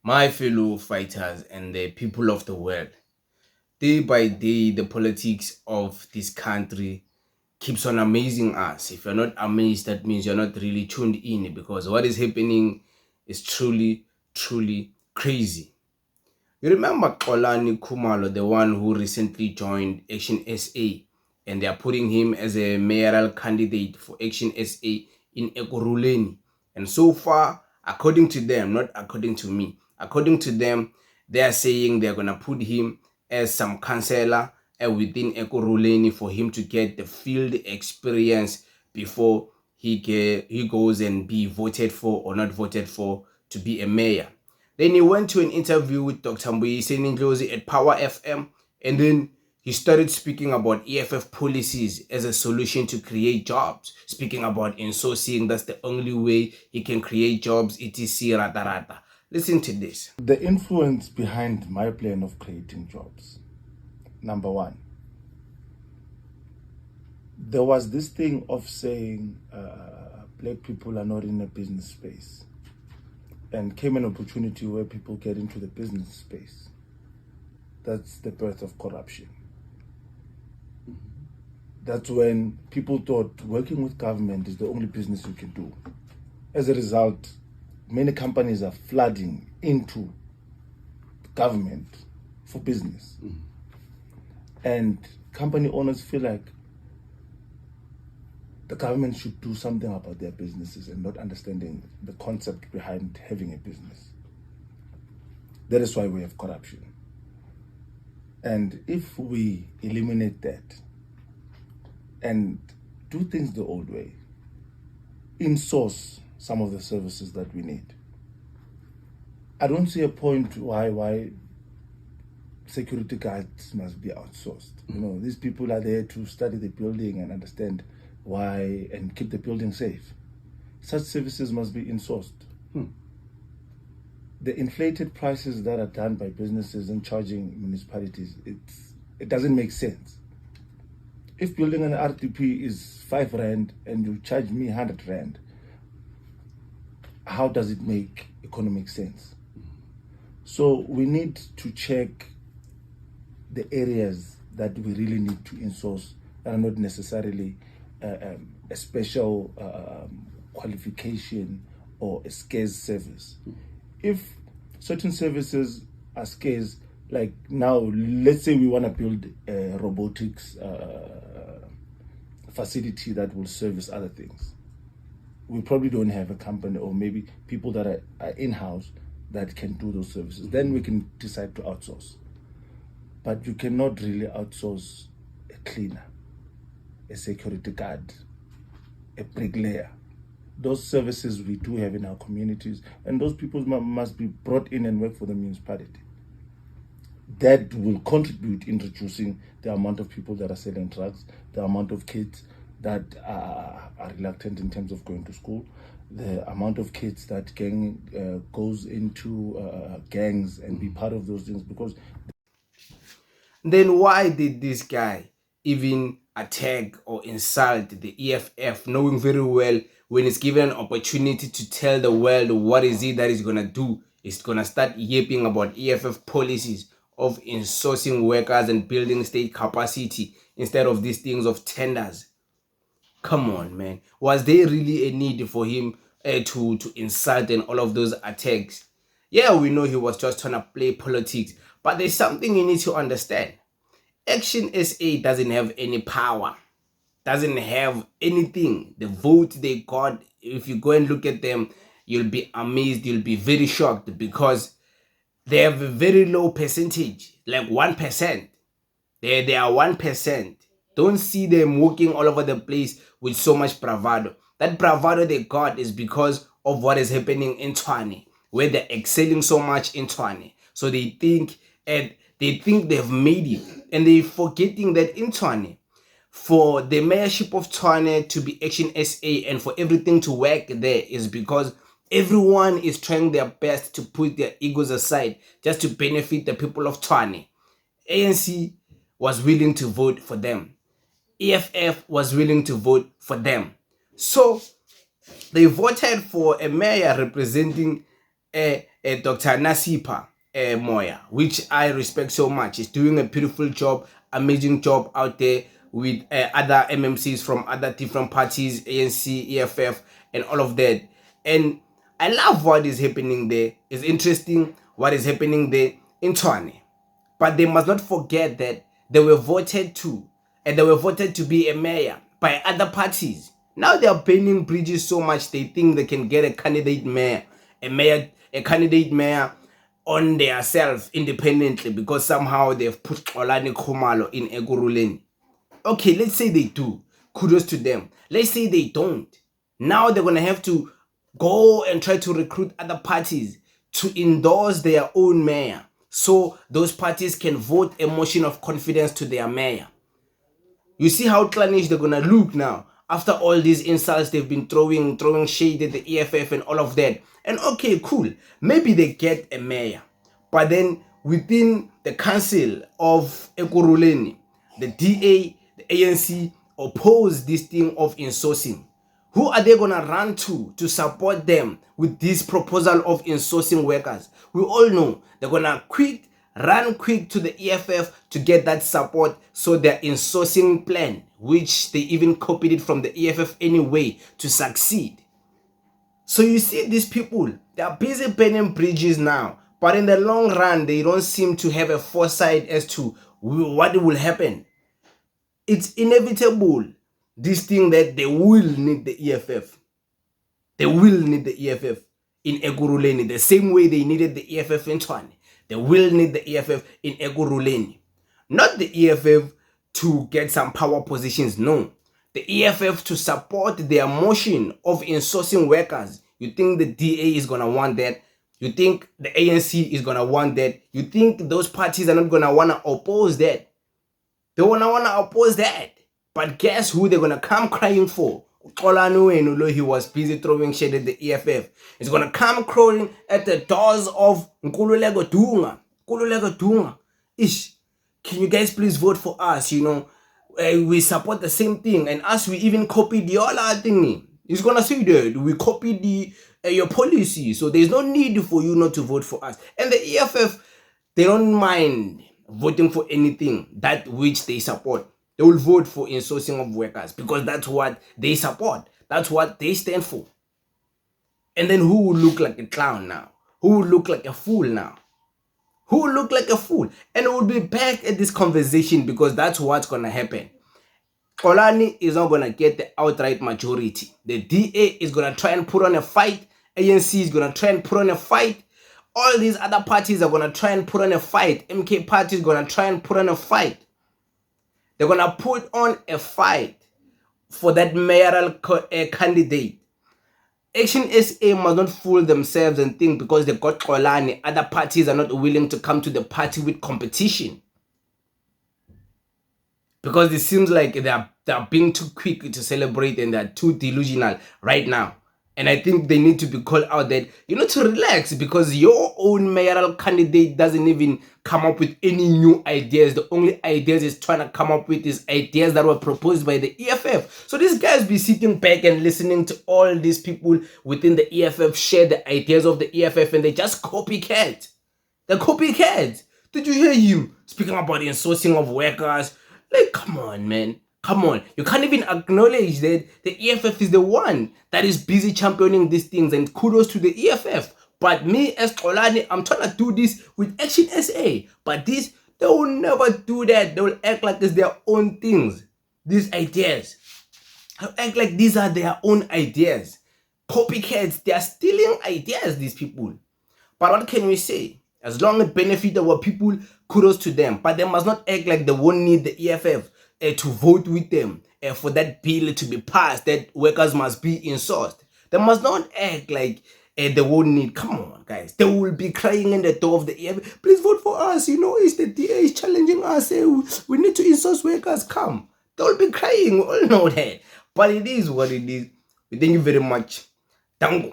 My fellow fighters and the people of the world, day by day, the politics of this country keeps on amazing us. If you're not amazed, that means you're not really tuned in because what is happening is truly, truly crazy. You remember Xolani Khumalo, the one who recently joined Action SA, and they are putting him as a mayoral candidate for Action SA in Ekurhuleni. And so far, according to them, not according to me, according to them, they are saying they're going to put him as some councillor within Ekurhuleni for him to get the field experience before he goes and be voted for or not voted for to be a mayor. Then he went to an interview with Dr. Mbuyiseni Ndlozi at Power FM, and then he started speaking about EFF policies as a solution to create jobs, speaking about insourcing. That's the only way he can create jobs, etc. Rata rata. Listen to this. The influence behind my plan of creating jobs. Number one, there was this thing of saying black people are not in a business space. And came an opportunity where people get into the business space. That's the birth of corruption. That's when people thought working with government is the only business you can do. As a result, many companies are flooding into government for business. And company owners feel like the government should do something about their businesses and not understanding the concept behind having a business. That is why we have corruption. And if we eliminate that and do things the old way, in-source some of the services that we need, I don't see a point why security guards must be outsourced. You know, these people are there to study the building and understand why and keep the building safe. Such services must be insourced. The inflated prices that are done by businesses and charging municipalities, it doesn't make sense. If building an RDP is 5 rand and you charge me 100 rand, how does it make economic sense? So we need to check the areas that we really need to insource that are not necessarily a special qualification or a scarce service. If certain services are scarce, like now, let's say we want to build a robotics facility that will service other things. We probably don't have a company or maybe people that are in-house that can do those services. Then we can decide to outsource. But you cannot really outsource a cleaner, a security guard, a bricklayer. Those services we do have in our communities, and those people must be brought in and work for the municipality. That will contribute in reducing the amount of people that are selling drugs, the amount of kids that are reluctant in terms of going to school, the amount of kids that goes into gangs and be part of those things. Because then why did this guy even attack or insult the EFF, knowing very well when he's given an opportunity to tell the world what is it that he's going to do? He's going to start yapping about EFF policies of insourcing workers and building state capacity instead of these things of tenders. Come on, man. Was there really a need for him to insult and all of those attacks? Yeah, we know he was just trying to play politics, but there's something you need to understand. Action SA doesn't have any power, doesn't have anything. The vote they got, if you go and look at them, you'll be amazed, you'll be very shocked because they have a very low percentage, like 1%. They are 1%. Don't see them walking all over the place with so much bravado. That bravado they got is because of what is happening in Tshwane, where they're excelling so much in Tshwane. So they think they've made it, and they're forgetting that in Tshwane, for the mayorship of Tshwane to be Action SA and for everything to work there is because everyone is trying their best to put their egos aside just to benefit the people of Tshwane. ANC was willing to vote for them. EFF was willing to vote for them. So they voted for a mayor representing Dr. Nasipa Moya, which I respect so much. He's doing a beautiful job, amazing job out there with other MMCs from other different parties, ANC, EFF, and all of that. And I love what is happening there. It's interesting what is happening there in Tshwane. But they must not forget that they were voted to, and they were voted to be a mayor by other parties. Now they are burning bridges so much they think they can get a candidate mayor, a candidate mayor on their self independently because somehow they've put Xolani Khumalo in Ekurhuleni. Okay, let's say they do. Kudos to them. Let's say they don't. Now they're gonna have to go and try to recruit other parties to endorse their own mayor, so those parties can vote a motion of confidence to their mayor. You see how clannish they're gonna look now after all these insults they've been throwing shade at the EFF and all of that. And okay, cool, maybe they get a mayor, but then within the council of Ekurhuleni, the DA, the ANC oppose this thing of insourcing. Who are they gonna run to support them with this proposal of insourcing workers? We all know they're gonna run quick to the EFF to get that support, so their insourcing plan, which they even copied it from the EFF anyway, to succeed. So you see, these people, they are busy burning bridges now, but in the long run, they don't seem to have a foresight as to what will happen. It's inevitable, this thing, that they will need the EFF. They will need the EFF in Ekurhuleni the same way they needed the EFF in Tshwane. They will need the EFF in Ekurhuleni. Not the EFF to get some power positions, no. The EFF to support their motion of insourcing workers. You think the DA is going to want that? You think the ANC is going to want that? You think those parties are not going to want to oppose that? They want to oppose that. But guess who they're going to come crying for? Xolani, he was busy throwing shade at the EFF. He's going to come crawling at the doors of Nkululeko Dunga. Ish, can you guys please vote for us? We support the same thing. And us, we even copied the other thing. He's going to say that we copied your policy. So there's no need for you not to vote for us. And the EFF, they don't mind voting for anything that which they support. They will vote for insourcing of workers because that's what they support. That's what they stand for. And then who will look like a clown now? Who will look like a fool now? Who will look like a fool? And we'll be back at this conversation because that's what's going to happen. Xolani is not going to get the outright majority. The DA is going to try and put on a fight. ANC is going to try and put on a fight. All these other parties are going to try and put on a fight. MK party is going to try and put on a fight. They're going to put on a fight for that mayoral candidate. Action SA must not fool themselves and think because they got Xolani, other parties are not willing to come to the party with competition. Because it seems like they are being too quick to celebrate and they're too delusional right now. And I think they need to be called out that, to relax, because your own mayoral candidate doesn't even come up with any new ideas. The only ideas he's trying to come up with is ideas that were proposed by the EFF. So these guys be sitting back and listening to all these people within the EFF share the ideas of the EFF and they just copycat. They're copycats. Did you hear him speaking about the insourcing of workers? Like, come on, man. Come on. You can't even acknowledge that the EFF is the one that is busy championing these things, and kudos to the EFF. But me as Xolani, I'm trying to do this with Action SA. But they will never do that. They will act like it's their own things. These ideas. They'll act like these are their own ideas. Copycats, they are stealing ideas, these people. But what can we say? As long as it benefits our people, kudos to them. But they must not act like they won't need the EFF to vote with them for that bill to be passed, that workers must be insourced. They must not act like they won't need. Come on, guys. They will be crying in the door of the EFF. Please vote for us. It's the DA is challenging us. We need to insource workers. Come. They will be crying. We all know that. But it is what it is. Thank you very much. Tango.